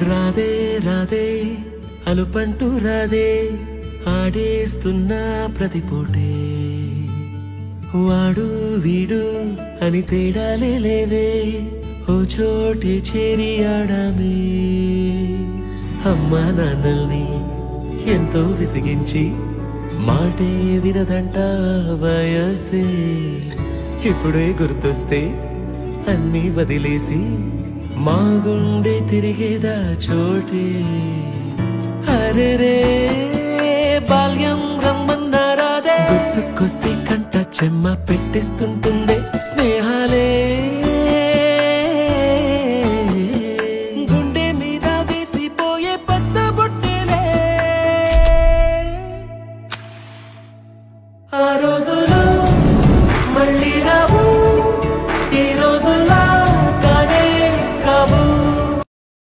రాధే రాధే అలుపంటూ రాధే ఆడేస్తున్నా ప్రతి పూటే వాడు వీడు అని తేడాలే లేవే ఓ చోటే చేరి ఆడామే అమ్మా నాన్నల్ని ఎంతో విసిగించి మాటే వినదంట వయసే ఇప్పుడే గుర్తొస్తే అన్నీ వదిలేసి మా గుండె తిరిగేదా చోటే అరే రే బాల్యం రమ్మన్నారాదే గుర్తుకొస్తే కంట చెమ్మ పెట్టిస్తుంటుందే స్నేహాలే